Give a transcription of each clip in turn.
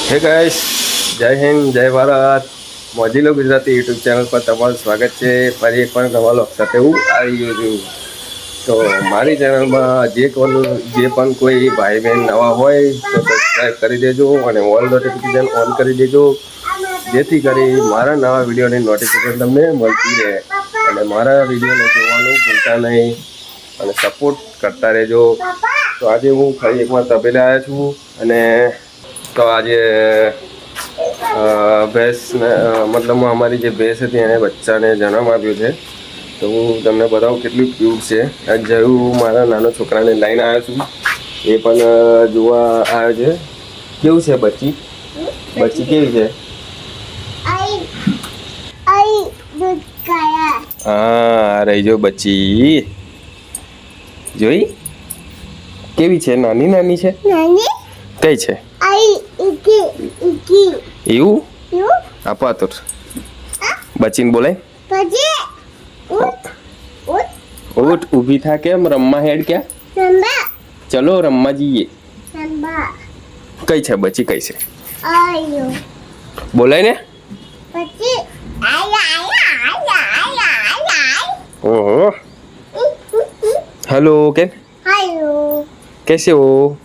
હે ગાઈસ, જય હિન્દ, જય ભારત. મોજીલો ગુજરાતી યુટ્યુબ ચેનલ પર તમારું સ્વાગત છે. ફરી એક પણ નવા લોક સાથે હું આવી ગયો છું. તો મારી ચેનલમાં જે પણ કોઈ ભાઈ બહેન નવા હોય તો સબસ્ક્રાઈબ કરી દેજો અને ઓલ નોટિફિકેશન ઓન કરી દેજો, જેથી કરી મારા નવા વિડીયોની નોટિફિકેશન તમને મળતી રહે. અને મારા વિડીયોને જોવાનું ભૂલતા નહીં અને સપોર્ટ કરતા રહેજો. તો આજે હું ફરી એકવાર તબેલે આવ્યો છું અને તો આજે ભેંસને મતલબ અમારી જે ભેંસ હતી એને બચ્ચાને જન્મ આપ્યો છે. તો હું તમને બતાવું કેટલું ક્યુટ છે. જરૂર મારા નાના છોકરાને લઈને આવ્યો છું, એ પણ જોવા આવ્યો છે. કેવું છે બચ્ચી? બચ્ચી કેવી છે? હા, રહી જો બચ્ચી. જોઈ કેવી છે? નાની નાની છે. કઈ છે એવું? આપા તો બચીને બોલાય. ઉઠ, ઊભી થા. કેમ રમવા હેડ? ક્યાં ચલો રમવા જઈએ. કઈ છે બચી? કઈ છે બોલાય ને. ઓહો, હેલો કેમ? कैसे हो?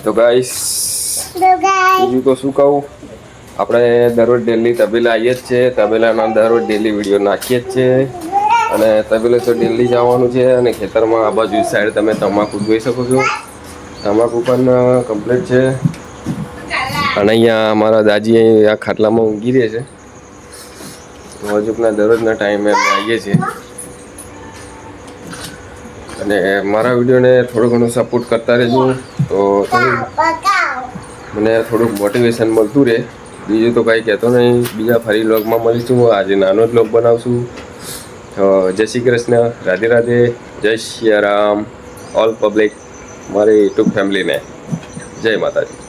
તો ગાઈસ બીજું તો શું કહું, આપણે દરરોજ ડેલી તબેલા આવીએ જ છે. તબેલાના દરરોજ ડેલી વિડીયો નાખીએ જ છે. અને તબેલે તો ડેલી જવાનું છે. અને ખેતરમાં આ બાજુ સાઈડ તમે તમાકુ જોઈ શકો છો. તમાકુ પણ કમ્પ્લીટ છે. અને અહીંયા અમારા દાદી આ ખાટલામાં ઊંઘી રહે છે. હજુકના દરરોજના ટાઈમે અમે આવીએ છીએ. અને મારા વિડીયોને થોડું ઘણું સપોર્ટ કરતા રહેજો, તો મને થોડુંક મોટિવેશન મળતું રહે. બીજું તો કાંઈ કહેતો નહીં. બીજા ફરી વ્લોગમાં મળીશું. આજે નાનો જ વ્લોગ બનાવશું. જય શ્રી કૃષ્ણ, રાધે રાધે, જય શ્રી રામ ઓલ પબ્લિક, મારી યુટ્યુબ ફેમિલીને જય માતાજી.